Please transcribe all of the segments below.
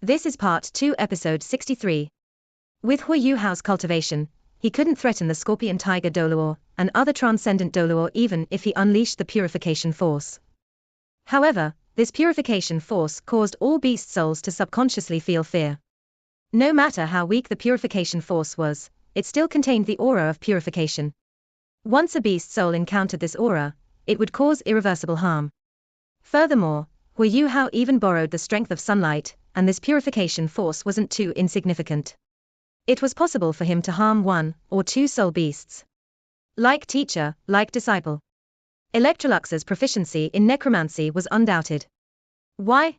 This is part 2, episode 63. With Hui Yuhao's cultivation, he couldn't threaten the scorpion tiger Doluo and other transcendent Doluo even if he unleashed the purification force. However, this purification force caused all beast souls to subconsciously feel fear. No matter how weak the purification force was, it still contained the aura of purification. Once a beast soul encountered this aura, it would cause irreversible harm. Furthermore, Hui Yuhao even borrowed the strength of sunlight, and this purification force wasn't too insignificant. It was possible for him to harm one or two soul beasts. Like teacher, like disciple. Electrolux's proficiency in necromancy was undoubted. Why?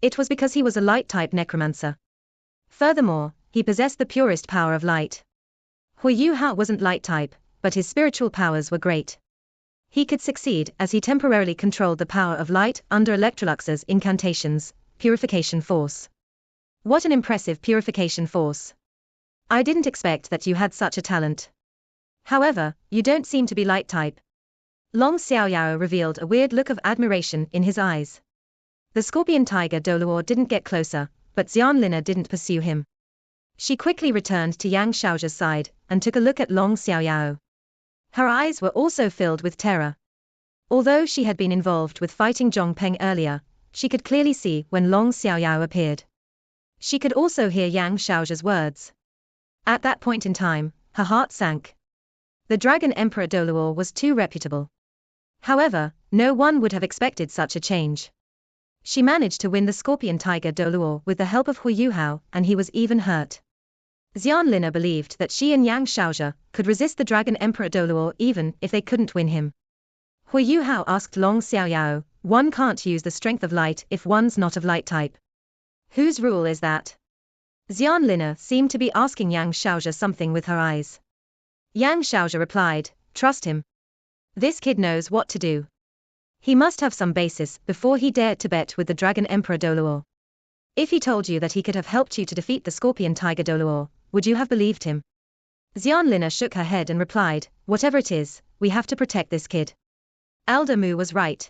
It was because he was a light-type necromancer. Furthermore, he possessed the purest power of light. Hui Yuhao wasn't light-type, but his spiritual powers were great. He could succeed as he temporarily controlled the power of light under Electrolux's incantations, purification force. What an impressive purification force. I didn't expect that you had such a talent. However, you don't seem to be light-type. Long Xiaoyao revealed a weird look of admiration in his eyes. The scorpion tiger Doluo didn't get closer, but Xianlina didn't pursue him. She quickly returned to Yang Xiaozha's side and took a look at Long Xiaoyao. Her eyes were also filled with terror. Although she had been involved with fighting Zhong Peng earlier, she could clearly see when Long Xiaoyao appeared. She could also hear Yang Xiaozha's words. At that point in time, her heart sank. The Dragon Emperor Doluo was too reputable. However, no one would have expected such a change. She managed to win the scorpion tiger Doluo with the help of Hui Yuhao, and he was even hurt. Xianlina believed that she and Yang Xiaozha could resist the Dragon Emperor Doluo even if they couldn't win him. Hui Yuhao asked Long Xiaoyao, one can't use the strength of light if one's not of light type. Whose rule is that? Xianlina seemed to be asking Yang Xiaozha something with her eyes. Yang Xiaozha replied, trust him. This kid knows what to do. He must have some basis before he dared to bet with the Dragon Emperor Doluo. If he told you that he could have helped you to defeat the scorpion tiger Doluo, would you have believed him? Xianlina shook her head and replied, whatever it is, we have to protect this kid. Elder Mu was right.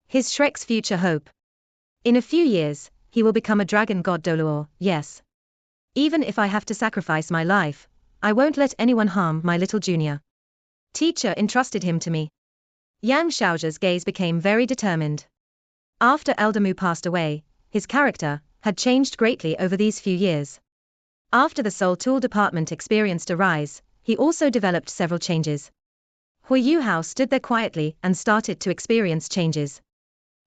He's Shrek's future hope. In a few years, he will become a dragon god Doluo, yes. Even if I have to sacrifice my life, I won't let anyone harm my little junior. Teacher entrusted him to me. Yang Xiaozha's gaze became very determined. After Elder Mu passed away, his character had changed greatly over these few years. After the Soul Tool department experienced a rise, he also developed several changes. Hui Yuhao stood there quietly and started to experience changes.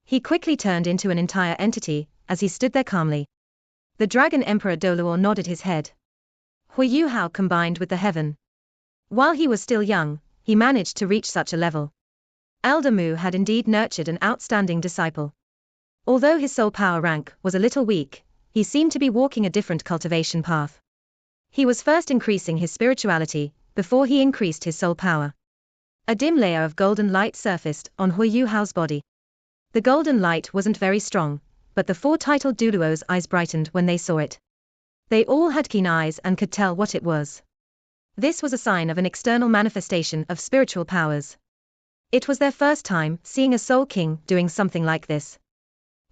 He quickly turned into an entire entity as he stood there calmly. The Dragon Emperor Doluo nodded his head. Hui Yuhao combined with the heaven. While he was still young, he managed to reach such a level. Elder Mu had indeed nurtured an outstanding disciple. Although his soul power rank was a little weak, he seemed to be walking a different cultivation path. He was first increasing his spirituality, before he increased his soul power. A dim layer of golden light surfaced on Hui Yuhao's body. The golden light wasn't very strong, but the four titled Duluo's eyes brightened when they saw it. They all had keen eyes and could tell what it was. This was a sign of an external manifestation of spiritual powers. It was their first time seeing a Soul King doing something like this.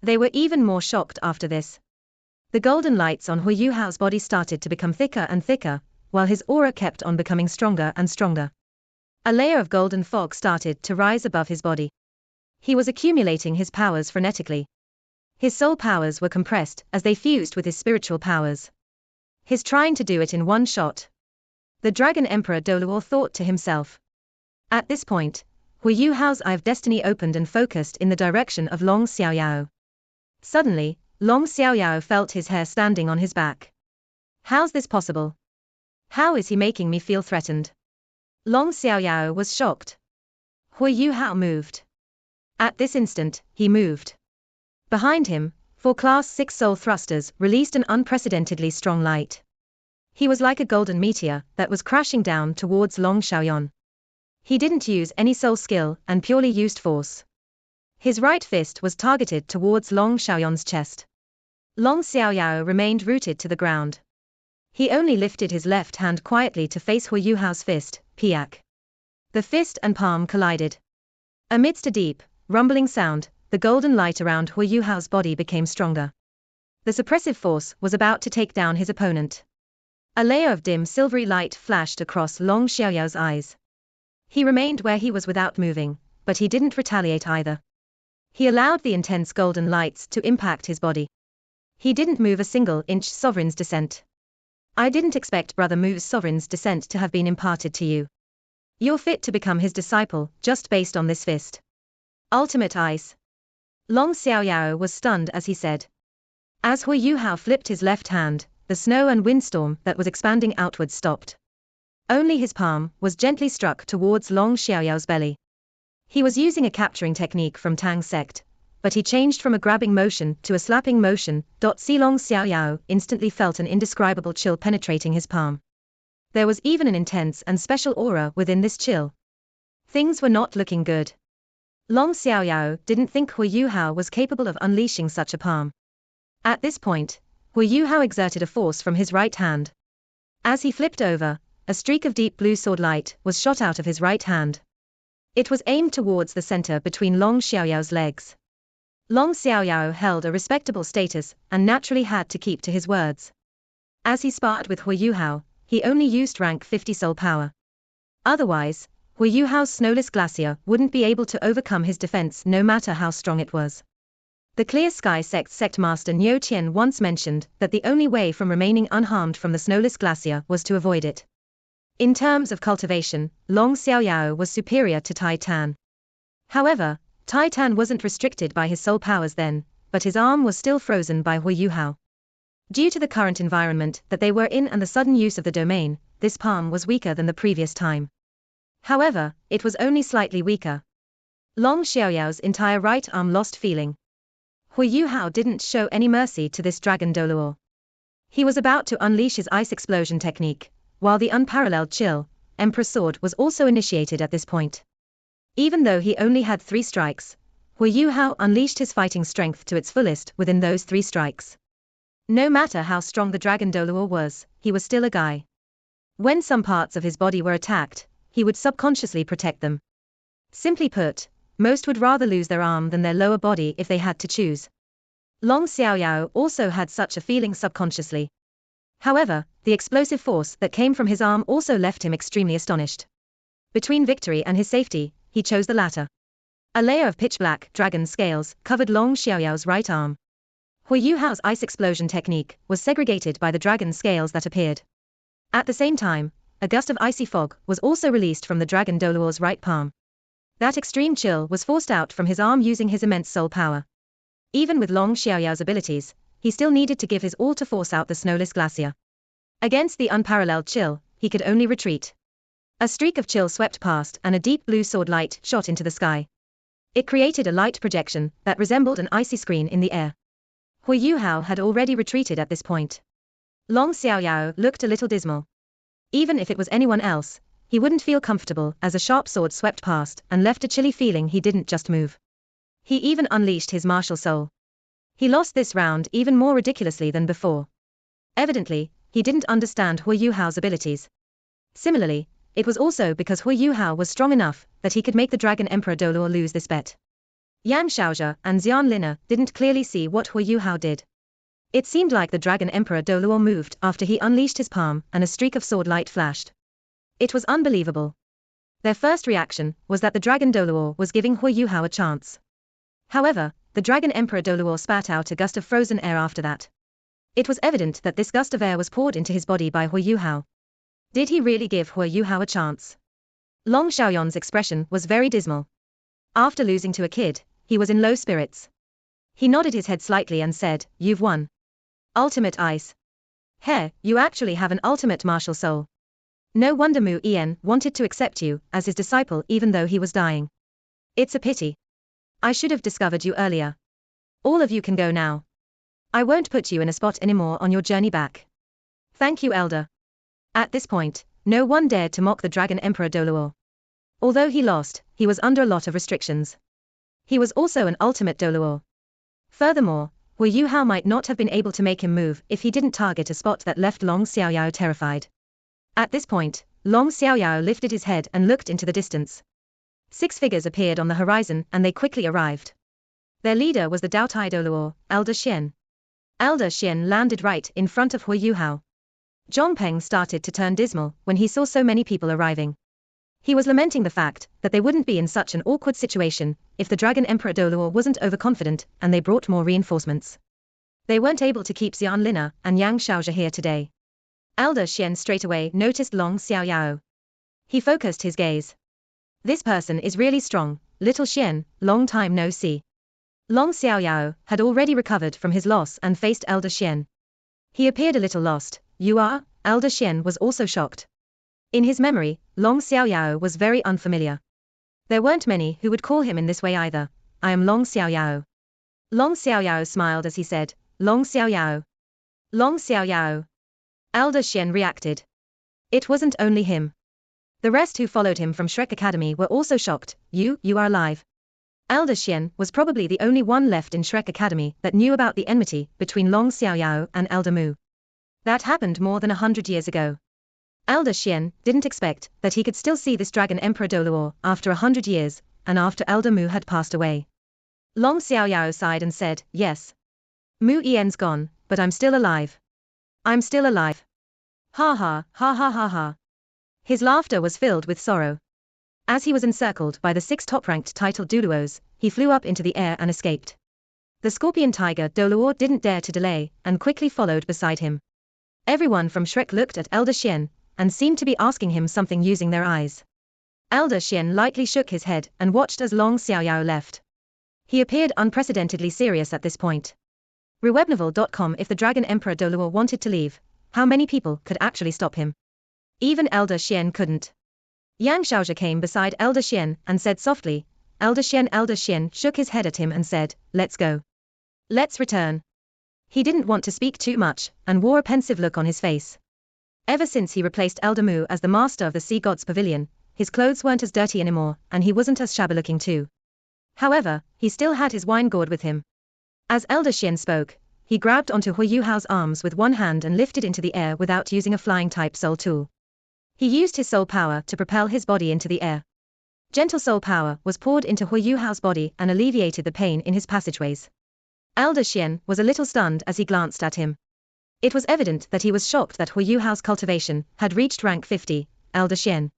They were even more shocked after this. The golden lights on Hui Yuhao's body started to become thicker and thicker, while his aura kept on becoming stronger and stronger. A layer of golden fog started to rise above his body. He was accumulating his powers frenetically. His soul powers were compressed as they fused with his spiritual powers. He's trying to do it in one shot. The Dragon Emperor Doluo thought to himself. At this point, Hui Yuhao's eye of destiny opened and focused in the direction of Long Xiaoyao. Suddenly, Long Xiaoyao felt his hair standing on his back. How's this possible? How is he making me feel threatened? Long Xiaoyao was shocked. Hui Yuhao moved. At this instant, he moved. Behind him, 4 Class 6 soul thrusters released an unprecedentedly strong light. He was like a golden meteor that was crashing down towards Long Xiaoyan. He didn't use any soul skill and purely used force. His right fist was targeted towards Long Xiaoyan's chest. Long Xiaoyao remained rooted to the ground. He only lifted his left hand quietly to face Hui Yuhao's fist, piak. The fist and palm collided. Amidst a deep, rumbling sound, the golden light around Hui Yuhao's body became stronger. The suppressive force was about to take down his opponent. A layer of dim silvery light flashed across Long Xiaoyao's eyes. He remained where he was without moving, but he didn't retaliate either. He allowed the intense golden lights to impact his body. He didn't move a single inch. Sovereign's descent. I didn't expect Brother Mu's sovereign's descent to have been imparted to you. You're fit to become his disciple, just based on this fist. Ultimate ice. Long Xiaoyao was stunned as he said. As Hui Yuhao flipped his left hand, the snow and windstorm that was expanding outwards stopped. Only his palm was gently struck towards Long Xiaoyao's belly. He was using a capturing technique from Tang sect, but he changed from a grabbing motion to a slapping motion. Long Xiaoyao instantly felt an indescribable chill penetrating his palm. There was even an intense and special aura within this chill. Things were not looking good. Long Xiaoyao didn't think Hui Yuhao was capable of unleashing such a palm. At this point, Hui Yuhao exerted a force from his right hand. As he flipped over, a streak of deep blue sword light was shot out of his right hand. It was aimed towards the center between Long Xiaoyao's legs. Long Xiaoyao held a respectable status and naturally had to keep to his words. As he sparred with Hui Yuhao, he only used rank 50 soul power. Otherwise, Hui Yuhao's snowless glacier wouldn't be able to overcome his defense no matter how strong it was. The Clear Sky sect master Niu Qian once mentioned that the only way from remaining unharmed from the snowless glacier was to avoid it. In terms of cultivation, Long Xiaoyao was superior to Tai Tan. However, Tai Tan wasn't restricted by his soul powers then, but his arm was still frozen by Hui Yuhao. Due to the current environment that they were in and the sudden use of the domain, this palm was weaker than the previous time. However, it was only slightly weaker. Long Xiaoyao's entire right arm lost feeling. Hui Yuhao didn't show any mercy to this dragon Doluo. He was about to unleash his ice explosion technique, while the unparalleled chill, Emperor Sword was also initiated at this point. Even though he only had 3 strikes, Hui Yuhao unleashed his fighting strength to its fullest within those 3 strikes. No matter how strong the dragon Doluo was, he was still a guy. When some parts of his body were attacked, he would subconsciously protect them. Simply put, most would rather lose their arm than their lower body if they had to choose. Long Xiaoyao also had such a feeling subconsciously. However, the explosive force that came from his arm also left him extremely astonished. Between victory and his safety, he chose the latter. A layer of pitch-black dragon scales covered Long Xiaoyao's right arm. Hui Yuhao's ice explosion technique was segregated by the dragon scales that appeared. At the same time, a gust of icy fog was also released from the dragon Doluo's right palm. That extreme chill was forced out from his arm using his immense soul power. Even with Long Xiaoyao's abilities, he still needed to give his all to force out the snowless glacier. Against the unparalleled chill, he could only retreat. A streak of chill swept past and a deep blue sword light shot into the sky. It created a light projection that resembled an icy screen in the air. Hui Yuhao had already retreated at this point. Long Xiaoyao looked a little dismal. Even if it was anyone else, he wouldn't feel comfortable as a sharp sword swept past and left a chilly feeling. He didn't just move. He even unleashed his martial soul. He lost this round even more ridiculously than before. Evidently, he didn't understand Hui Yuhao's abilities. Similarly, it was also because Hui Yuhao was strong enough that he could make the Dragon Emperor Doluo lose this bet. Yang Xiaozhe and Xian Lina didn't clearly see what Hui Yuhao did. It seemed like the Dragon Emperor Doluo moved after he unleashed his palm and a streak of sword light flashed. It was unbelievable. Their first reaction was that the Dragon Doluo was giving Hui Yuhao a chance. However, the Dragon Emperor Doluo spat out a gust of frozen air after that. It was evident that this gust of air was poured into his body by Hui Yuhao. Did he really give Hui Yuhao a chance? Long Xiaoyon's expression was very dismal. After losing to a kid, he was in low spirits. He nodded his head slightly and said, "You've won. Ultimate ice. He, you actually have an ultimate martial soul. No wonder Mu Ian wanted to accept you as his disciple even though he was dying. It's a pity. I should have discovered you earlier. All of you can go now. I won't put you in a spot anymore on your journey back. Thank you, Elder." At this point, no one dared to mock the Dragon Emperor Doluo. Although he lost, he was under a lot of restrictions. He was also an ultimate Doluo. Furthermore, Hui Yuhao might not have been able to make him move if he didn't target a spot that left Long Xiaoyao terrified. At this point, Long Xiaoyao lifted his head and looked into the distance. 6 figures appeared on the horizon and they quickly arrived. Their leader was the Daotai Doluo, Elder Xian. Elder Xian landed right in front of Hu Yuhao. Zhongpeng started to turn dismal when he saw so many people arriving. He was lamenting the fact that they wouldn't be in such an awkward situation if the Dragon Emperor Doluo wasn't overconfident and they brought more reinforcements. They weren't able to keep Xian Lina and Yang Xiaozhi here today. Elder Xian straightaway noticed Long Xiaoyao. He focused his gaze. This person is really strong, little Xian, long time no see. Long Xiaoyao had already recovered from his loss and faced Elder Xian. He appeared a little lost. You are? Elder Xian was also shocked. In his memory, Long Xiaoyao was very unfamiliar. There weren't many who would call him in this way either. I am Long Xiaoyao. Long Xiaoyao smiled as he said, Long Xiaoyao. Long Xiaoyao. Elder Xian reacted. It wasn't only him. The rest who followed him from Shrek Academy were also shocked. You are alive. Elder Xian was probably the only one left in Shrek Academy that knew about the enmity between Long Xiaoyao and Elder Mu. That happened more than 100 years ago. Elder Xian didn't expect that he could still see this Dragon Emperor Doluo after 100 years, and after Elder Mu had passed away. Long Xiaoyao sighed and said, yes. Mu Yan's gone, but I'm still alive. I'm still alive. Ha ha, ha ha ha ha. His laughter was filled with sorrow. As he was encircled by the 6 top-ranked titled Doluos, he flew up into the air and escaped. The scorpion tiger Doluo didn't dare to delay, and quickly followed beside him. Everyone from Shrek looked at Elder Xian, and seemed to be asking him something using their eyes. Elder Xian lightly shook his head and watched as Long Xiaoyao left. He appeared unprecedentedly serious at this point. Rewebnovel.com. If the Dragon Emperor Doluo wanted to leave, how many people could actually stop him? Even Elder Xian couldn't. Yang Xiaozhi came beside Elder Xian and said softly, Elder Xian. Elder Xian shook his head at him and said, let's go. Let's return. He didn't want to speak too much, and wore a pensive look on his face. Ever since he replaced Elder Mu as the master of the Sea Gods Pavilion, his clothes weren't as dirty anymore, and he wasn't as shabby looking too. However, he still had his wine gourd with him. As Elder Xian spoke, he grabbed onto Hu Yuhao's arms with one hand and lifted into the air without using a flying-type soul tool. He used his soul power to propel his body into the air. Gentle soul power was poured into Hu Yuhao's body and alleviated the pain in his passageways. Elder Xian was a little stunned as he glanced at him. It was evident that he was shocked that Hu Yuhao's cultivation had reached rank 50, Elder Xian.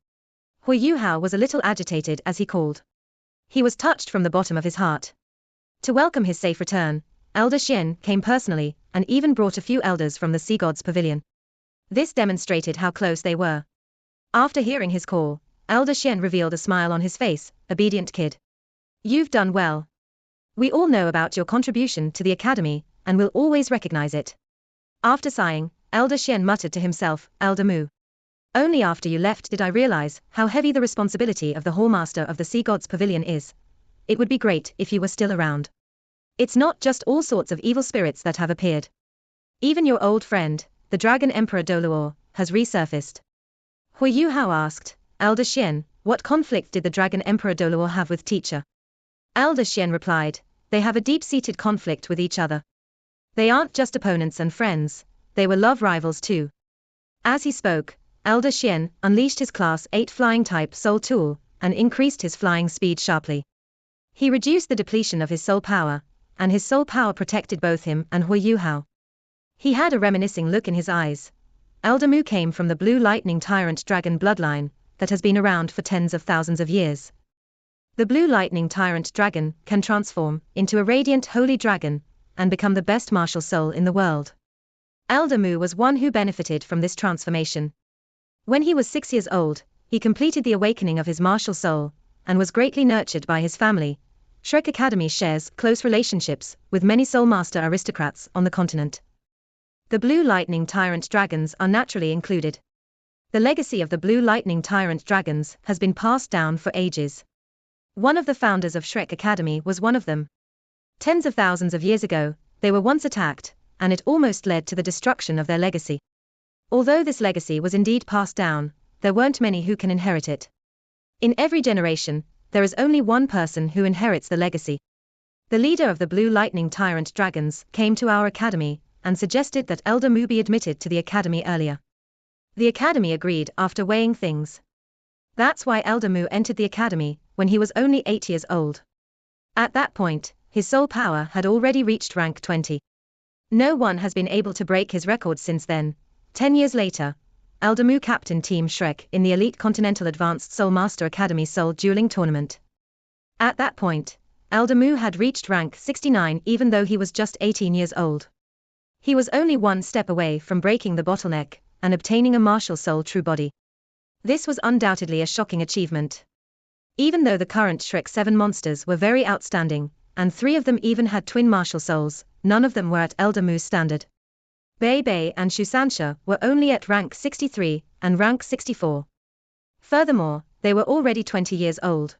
Hu Yuhao was a little agitated as he called. He was touched from the bottom of his heart. To welcome his safe return, Elder Xian came personally, and even brought a few elders from the Sea Gods Pavilion. This demonstrated how close they were. After hearing his call, Elder Xian revealed a smile on his face, obedient kid. You've done well. We all know about your contribution to the academy, and will always recognize it. After sighing, Elder Xian muttered to himself, Elder Mu. Only after you left did I realize how heavy the responsibility of the Hallmaster of the Sea Gods Pavilion is. It would be great if you were still around. It's not just all sorts of evil spirits that have appeared. Even your old friend, the Dragon Emperor Doluo, has resurfaced. Hu Yuhao asked, Elder Xian, what conflict did the Dragon Emperor Doluo have with teacher? Elder Xian replied, they have a deep-seated conflict with each other. They aren't just opponents and friends, they were love rivals too. As he spoke, Elder Xian unleashed his Class 8 flying-type soul tool, and increased his flying speed sharply. He reduced the depletion of his soul power, and his soul power protected both him and Hu Yuhao. He had a reminiscing look in his eyes. Elder Mu came from the blue lightning tyrant dragon bloodline, that has been around for tens of thousands of years. The blue lightning tyrant dragon can transform into a radiant holy dragon, and become the best martial soul in the world. Elder Mu was one who benefited from this transformation. When he was 6 years old, he completed the awakening of his martial soul, and was greatly nurtured by his family. Shrek Academy shares close relationships with many Soul Master aristocrats on the continent. The Blue Lightning Tyrant Dragons are naturally included. The legacy of the Blue Lightning Tyrant Dragons has been passed down for ages. One of the founders of Shrek Academy was one of them. Tens of thousands of years ago, they were once attacked, and it almost led to the destruction of their legacy. Although this legacy was indeed passed down, there weren't many who can inherit it. In every generation, there is only one person who inherits the legacy. The leader of the Blue Lightning Tyrant Dragons came to our academy, and suggested that Elder Mu be admitted to the academy earlier. The academy agreed after weighing things. That's why Elder Mu entered the academy, when he was only 8 years old. At that point, his soul power had already reached rank 20. No one has been able to break his record since then. 10 years later, Eldamu captained Team Shrek in the Elite Continental Advanced Soul Master Academy Soul Dueling Tournament. At that point, Eldamu had reached rank 69 even though he was just 18 years old. He was only one step away from breaking the bottleneck and obtaining a martial soul true body. This was undoubtedly a shocking achievement. Even though the current Shrek 7 monsters were very outstanding, and 3 of them even had twin martial souls, none of them were at Eldamu's standard. Bei Bei and Shusansha were only at rank 63 and rank 64. Furthermore, they were already 20 years old.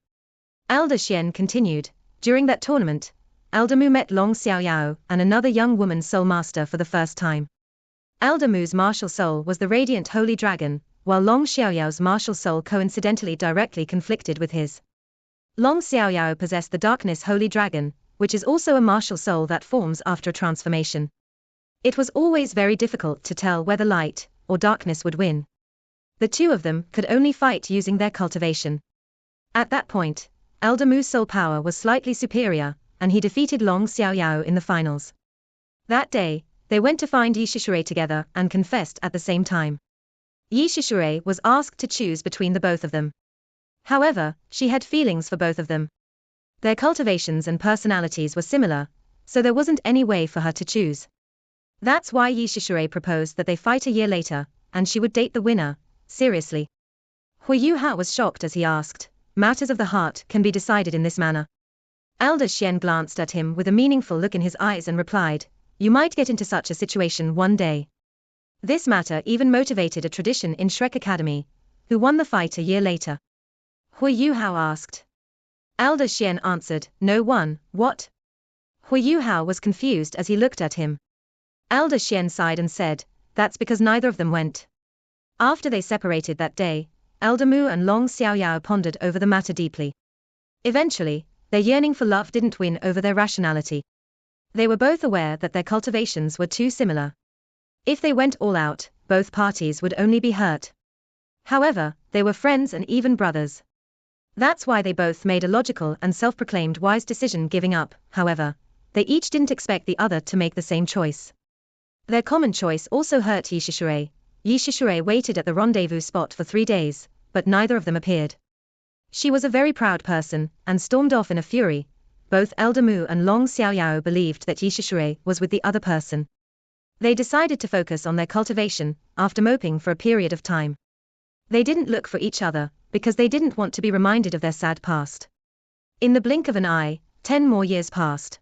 Elder Xian continued, during that tournament, Eldamu met Long Xiaoyao and another young woman soul master for the first time. Eldamu's martial soul was the radiant holy dragon, while Long Xiaoyao's martial soul coincidentally directly conflicted with his. Long Xiaoyao possessed the darkness holy dragon, which is also a martial soul that forms after a transformation. It was always very difficult to tell whether light or darkness would win. The two of them could only fight using their cultivation. At that point, Eldamu's soul power was slightly superior, and he defeated Long Xiaoyao in the finals. That day, they went to find Yi Shishure together and confessed at the same time. Yi Shishure was asked to choose between the both of them. However, she had feelings for both of them. Their cultivations and personalities were similar, so there wasn't any way for her to choose. That's why Yi Shishure proposed that they fight a year later, and she would date the winner. Seriously? Hui Yuhao was shocked as he asked, matters of the heart can be decided in this manner. Elder Xian glanced at him with a meaningful look in his eyes and replied, you might get into such a situation one day. This matter even motivated a tradition in Shrek Academy, who won the fight a year later. Hui Yuhao asked. Elder Xian answered, no one, what? Hui Yuhao was confused as he looked at him. Elder Xian sighed and said, that's because neither of them went. After they separated that day, Eldamu and Long Xiaoyao pondered over the matter deeply. Eventually, their yearning for love didn't win over their rationality. They were both aware that their cultivations were too similar. If they went all out, both parties would only be hurt. However, they were friends and even brothers. That's why they both made a logical and self-proclaimed wise decision giving up. However, they each didn't expect the other to make the same choice. Their common choice also hurt Yi Shishure. Yi Shishure waited at the rendezvous spot for 3 days, but neither of them appeared. She was a very proud person, and stormed off in a fury. Both Eldamu and Long Xiaoyao believed that Yi Shishure was with the other person. They decided to focus on their cultivation, after moping for a period of time. They didn't look for each other, because they didn't want to be reminded of their sad past. In the blink of an eye, 10 more years passed.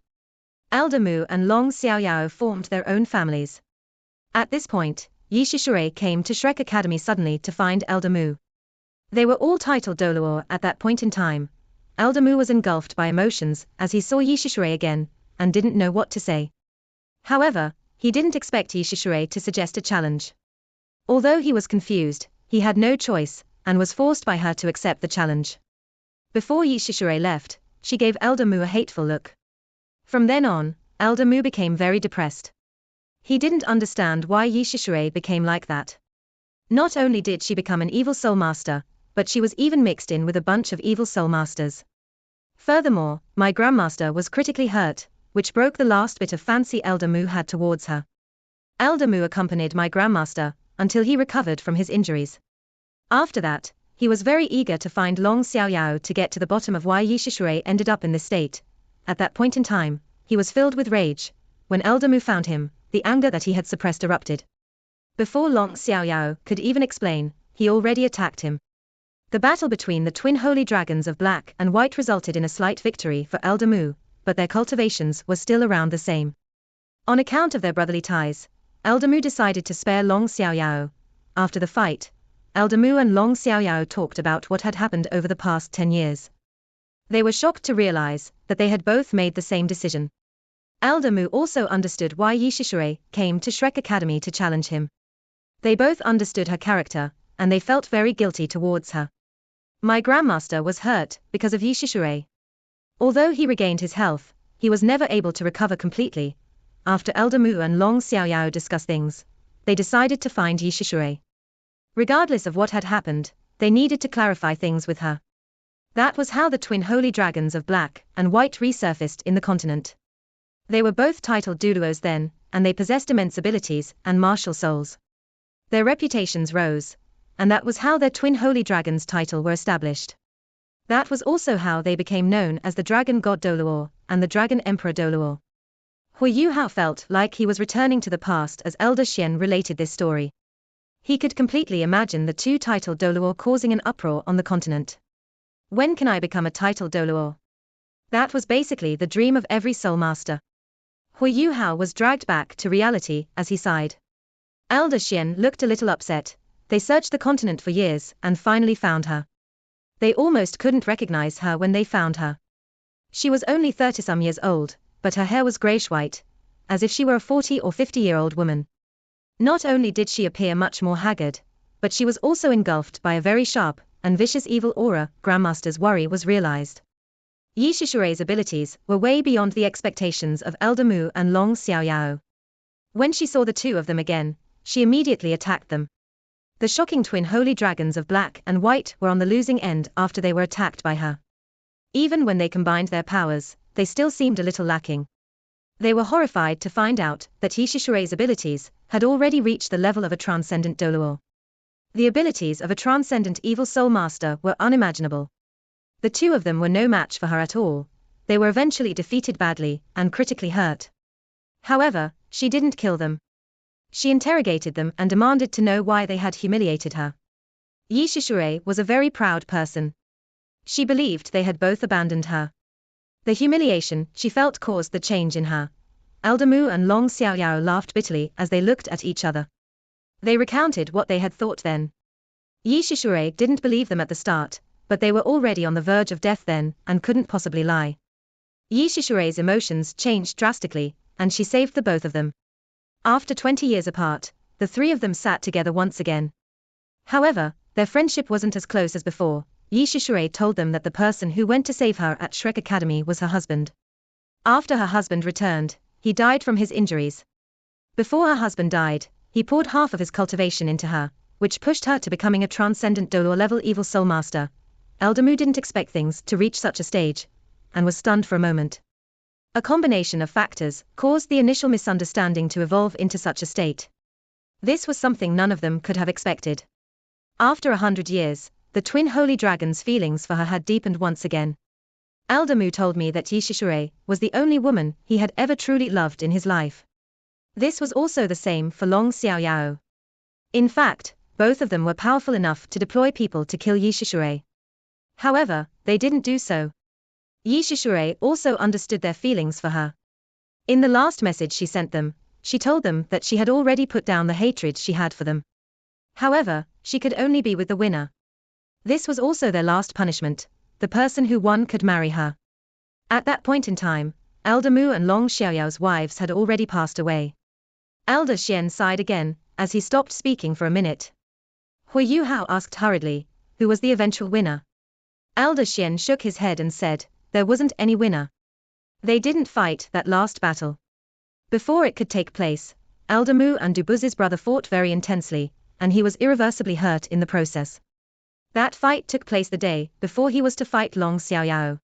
Eldamu and Long Xiaoyao formed their own families. At this point, Yi Shishure came to Shrek Academy suddenly to find Eldamu. They were all titled Doluor at that point in time. Eldamu was engulfed by emotions as he saw Yi Shishure again, and didn't know what to say. However, he didn't expect Yi Shishure to suggest a challenge. Although he was confused, he had no choice, and was forced by her to accept the challenge. Before Yi Shishure left, she gave Eldamu a hateful look. From then on, Eldamu became very depressed. He didn't understand why Yi Shishure became like that. Not only did she become an evil soul master, but she was even mixed in with a bunch of evil soul masters. Furthermore, my grandmaster was critically hurt, which broke the last bit of fancy Eldamu had towards her. Eldamu accompanied my grandmaster until he recovered from his injuries. After that, he was very eager to find Long Xiaoyao to get to the bottom of why Yi Shishure ended up in this state. At that point in time, he was filled with rage. When Eldamu found him, the anger that he had suppressed erupted. Before Long Xiaoyao could even explain, he already attacked him. The battle between the twin holy dragons of black and white resulted in a slight victory for Eldamu, but their cultivations were still around the same. On account of their brotherly ties, Eldamu decided to spare Long Xiaoyao. After the fight, Eldamu and Long Xiaoyao talked about what had happened over the past 10 years. They were shocked to realize that they had both made the same decision. Eldamu also understood why Yi Shishure came to Shrek Academy to challenge him. They both understood her character, and they felt very guilty towards her. My grandmaster was hurt because of Yi Shishure. Although he regained his health, he was never able to recover completely. After Eldamu and Long Xiaoyao discussed things, they decided to find Yi Shishure. Regardless of what had happened, they needed to clarify things with her. That was how the twin holy dragons of black and white resurfaced in the continent. They were both titled Duluos then, and they possessed immense abilities and martial souls. Their reputations rose, and that was how their twin holy dragons title were established. That was also how they became known as the Dragon God Doluor and the Dragon Emperor Doluor. Hui Yuhao felt like he was returning to the past as Elder Xian related this story. He could completely imagine the two titled Doluor causing an uproar on the continent. When can I become a titled Doluor? That was basically the dream of every soul master. Hui Yuhao was dragged back to reality as he sighed. Elder Xian looked a little upset. They searched the continent for years and finally found her. They almost couldn't recognize her when they found her. She was only 30-some years old, but her hair was grayish-white, as if she were a 40 or 50-year-old woman. Not only did she appear much more haggard, but she was also engulfed by a very sharp and vicious evil aura. Grandmaster's worry was realized. Yi Shishurei's abilities were way beyond the expectations of Elder Mu and Long Xiaoyao. When she saw the two of them again, she immediately attacked them. The shocking twin holy dragons of black and white were on the losing end after they were attacked by her. Even when they combined their powers, they still seemed a little lacking. They were horrified to find out that Yi Shishurei's abilities had already reached the level of a transcendent Doluor. The abilities of a transcendent evil soul master were unimaginable. The two of them were no match for her at all. They were eventually defeated badly and critically hurt. However, she didn't kill them. She interrogated them and demanded to know why they had humiliated her. Yi Shishurei was a very proud person. She believed they had both abandoned her. The humiliation she felt caused the change in her. Elder Mu and Long Xiaoyao laughed bitterly as they looked at each other. They recounted what they had thought then. Yi Shishurei didn't believe them at the start, but they were already on the verge of death then and couldn't possibly lie. Yi Shishurei's emotions changed drastically, and she saved the both of them. After 20 years apart, the three of them sat together once again. However, their friendship wasn't as close as before. Yi Shishurei told them that the person who went to save her at Shrek Academy was her husband. After her husband returned, he died from his injuries. Before her husband died, he poured half of his cultivation into her, which pushed her to becoming a transcendent Doluor-level evil soul master. Elder Mu didn't expect things to reach such a stage, and was stunned for a moment. A combination of factors caused the initial misunderstanding to evolve into such a state. This was something none of them could have expected. After 100 years, the twin holy dragon's feelings for her had deepened once again. Elder Mu told me that Yi Shishurei was the only woman he had ever truly loved in his life. This was also the same for Long Xiaoyao. In fact, both of them were powerful enough to deploy people to kill Yi Shishurei. However, they didn't do so. Yi Shishurei also understood their feelings for her. In the last message she sent them, she told them that she had already put down the hatred she had for them. However, she could only be with the winner. This was also their last punishment. The person who won could marry her. At that point in time, Elder Mu and Long Xiaoyao's wives had already passed away. Elder Xian sighed again, as he stopped speaking for a minute. Hui Yuhao asked hurriedly, who was the eventual winner? Elder Xian shook his head and said, there wasn't any winner. They didn't fight that last battle. Before it could take place, Elder Mu and Dubuz's brother fought very intensely, and he was irreversibly hurt in the process. That fight took place the day before he was to fight Long Xiaoyao.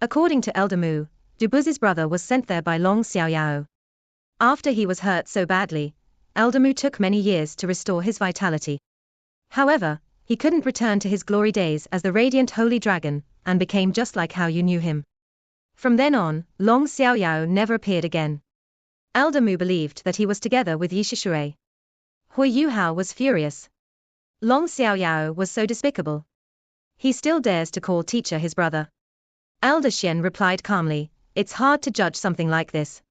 According to Elder Mu, Dubuz's brother was sent there by Long Xiaoyao. After he was hurt so badly, Elder Mu took many years to restore his vitality. However, he couldn't return to his glory days as the radiant holy dragon, and became just like how you knew him. From then on, Long Xiaoyao never appeared again. Elder Mu believed that he was together with Yi Shishurei. Hui Yuhao was furious. Long Xiaoyao was so despicable. He still dares to call teacher his brother. Elder Xian replied calmly, it's hard to judge something like this.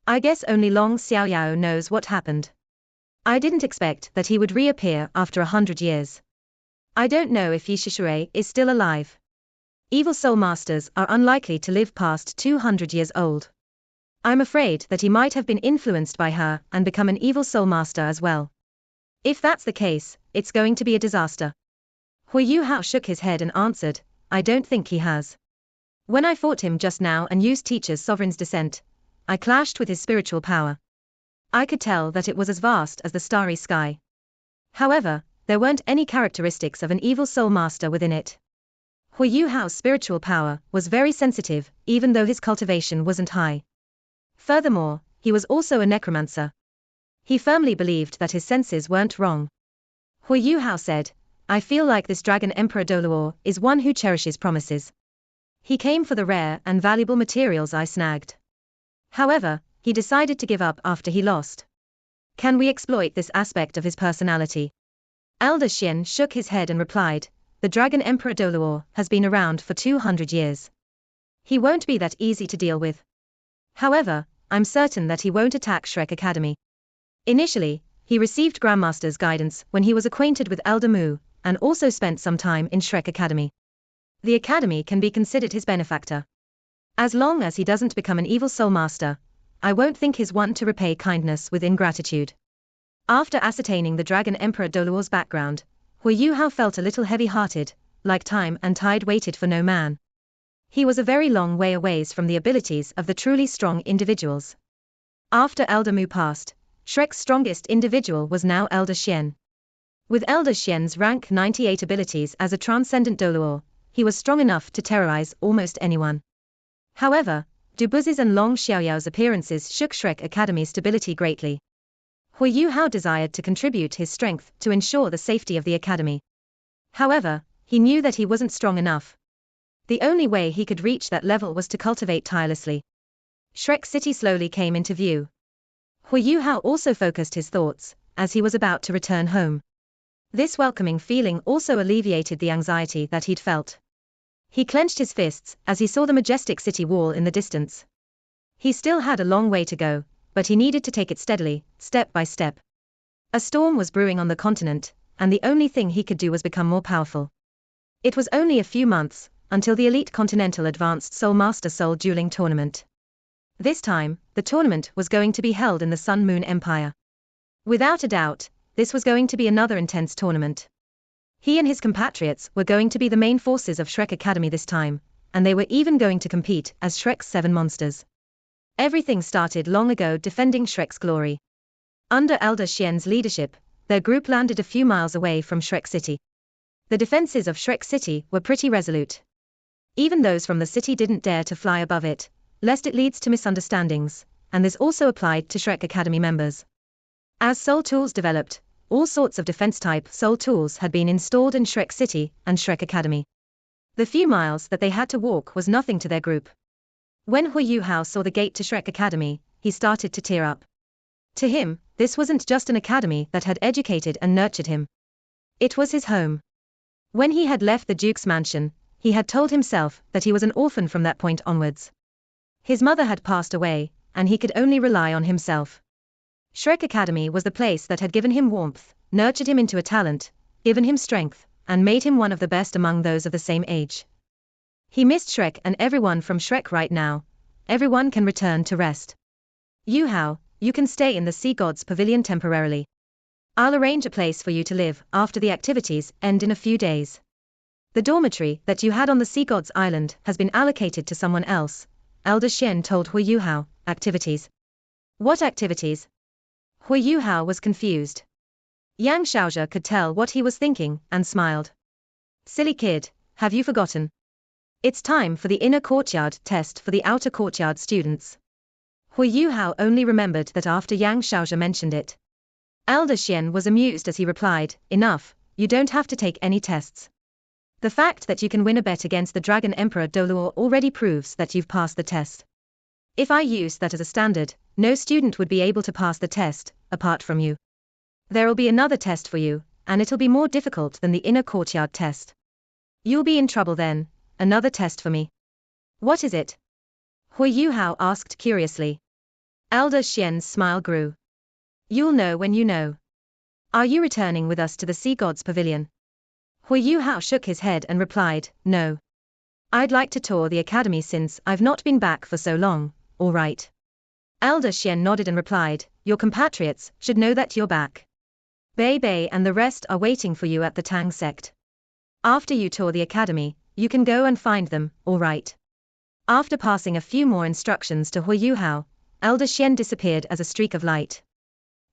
I guess only Long Xiaoyao knows what happened. I didn't expect that he would reappear after 100 years. I don't know if Yi Shishurei is still alive. Evil soul masters are unlikely to live past 200 years old. I'm afraid that he might have been influenced by her and become an evil soul master as well. If that's the case, it's going to be a disaster. Hui Yuhao shook his head and answered, I don't think he has. When I fought him just now and used Teacher's Sovereign's Descent, I clashed with his spiritual power. I could tell that it was as vast as the starry sky. However, there weren't any characteristics of an evil soul master within it. Hui Yuhao's spiritual power was very sensitive, even though his cultivation wasn't high. Furthermore, he was also a necromancer. He firmly believed that his senses weren't wrong. Hu Yuhao said, I feel like this Dragon Emperor Doluo is one who cherishes promises. He came for the rare and valuable materials I snagged. However, he decided to give up after he lost. Can we exploit this aspect of his personality? Elder Xian shook his head and replied, the Dragon Emperor Doluo has been around for 200 years. He won't be that easy to deal with. However, I'm certain that he won't attack Shrek Academy. Initially, he received Grandmaster's guidance when he was acquainted with Elder Mu, and also spent some time in Shrek Academy. The Academy can be considered his benefactor. As long as he doesn't become an evil soul master, I won't think he's one to repay kindness with ingratitude. After ascertaining the Dragon Emperor Doluo's background, Hu Yuhao felt a little heavy-hearted, like time and tide waited for no man. He was a very long way away from the abilities of the truly strong individuals. After Elder Mu passed, Shrek's strongest individual was now Elder Xian. With Elder Xian's rank 98 abilities as a transcendent Doluo, he was strong enough to terrorize almost anyone. However, Dubuzi's and Long Xiaoyao's appearances shook Shrek Academy's stability greatly. Hu Yuhao desired to contribute his strength to ensure the safety of the academy. However, he knew that he wasn't strong enough. The only way he could reach that level was to cultivate tirelessly. Shrek City slowly came into view. Hu Yuhao also focused his thoughts, as he was about to return home. This welcoming feeling also alleviated the anxiety that he'd felt. He clenched his fists as he saw the majestic city wall in the distance. He still had a long way to go, but he needed to take it steadily, step by step. A storm was brewing on the continent, and the only thing he could do was become more powerful. It was only a few months until the elite Continental Advanced Soul Master Soul Dueling Tournament. This time, the tournament was going to be held in the Sun Moon Empire. Without a doubt, this was going to be another intense tournament. He and his compatriots were going to be the main forces of Shrek Academy this time, and they were even going to compete as Shrek's 7 monsters. Everything started long ago defending Shrek's glory. Under Elder Xian's leadership, their group landed a few miles away from Shrek City. The defenses of Shrek City were pretty resolute. Even those from the city didn't dare to fly above it, lest it leads to misunderstandings, and this also applied to Shrek Academy members. As soul tools developed, all sorts of defense-type soul tools had been installed in Shrek City and Shrek Academy. The few miles that they had to walk was nothing to their group. When Hu Yuhao saw the gate to Shrek Academy, he started to tear up. To him, this wasn't just an academy that had educated and nurtured him. It was his home. When he had left the Duke's mansion, he had told himself that he was an orphan from that point onwards. His mother had passed away, and he could only rely on himself. Shrek Academy was the place that had given him warmth, nurtured him into a talent, given him strength, and made him one of the best among those of the same age. He missed Shrek and everyone from Shrek right now. Everyone can return to rest. Yuhao, you can stay in the Sea Gods Pavilion temporarily. I'll arrange a place for you to live after the activities end in a few days. The dormitory that you had on the Sea Gods Island has been allocated to someone else, Elder Xian told Hu Yuhao. Activities? What activities? Hu Yuhao was confused. Yang Xiaozhe could tell what he was thinking, and smiled. Silly kid, have you forgotten? It's time for the inner courtyard test for the outer courtyard students. Hu Yuhao only remembered that after Yang Xiaozhe mentioned it. Elder Xian was amused as he replied, enough, you don't have to take any tests. The fact that you can win a bet against the Dragon Emperor Doluo already proves that you've passed the test. If I used that as a standard, no student would be able to pass the test, apart from you. There'll be another test for you, and it'll be more difficult than the inner courtyard test. You'll be in trouble then, another test for me. What is it? Hu Yuhao asked curiously. Elder Xian's smile grew. You'll know when you know. Are you returning with us to the Sea Gods Pavilion? Hu Yuhao shook his head and replied, no. I'd like to tour the academy since I've not been back for so long, all right. Elder Xian nodded and replied, your compatriots should know that you're back. Bei Bei and the rest are waiting for you at the Tang sect. After you tour the academy, you can go and find them, all right. After passing a few more instructions to Hu Yuhao, Elder Xian disappeared as a streak of light.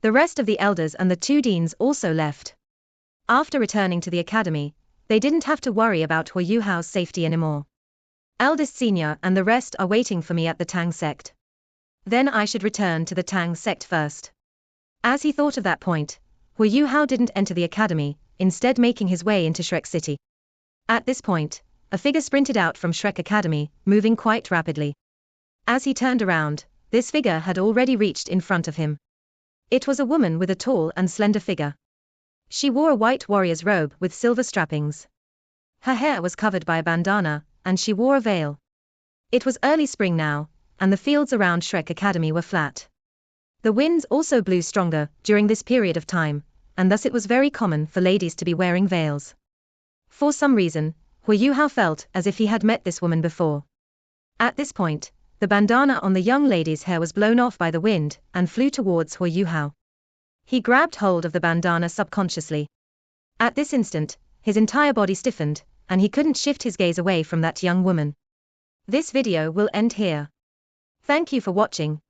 The rest of the elders and the 2 deans also left. After returning to the academy, they didn't have to worry about Hu Yuhao's safety anymore. Eldest senior and the rest are waiting for me at the Tang sect. Then I should return to the Tang sect first. As he thought of that point, Hu Yuhao didn't enter the academy, instead making his way into Shrek City. At this point, a figure sprinted out from Shrek Academy, moving quite rapidly. As he turned around, this figure had already reached in front of him. It was a woman with a tall and slender figure. She wore a white warrior's robe with silver strappings. Her hair was covered by a bandana, and she wore a veil. It was early spring now, and the fields around Shrek Academy were flat. The winds also blew stronger during this period of time, and thus it was very common for ladies to be wearing veils. For some reason, Hu Yuhao felt as if he had met this woman before. At this point, the bandana on the young lady's hair was blown off by the wind and flew towards Hu Yuhao. He grabbed hold of the bandana subconsciously. At this instant, his entire body stiffened, and he couldn't shift his gaze away from that young woman. This video will end here. Thank you for watching.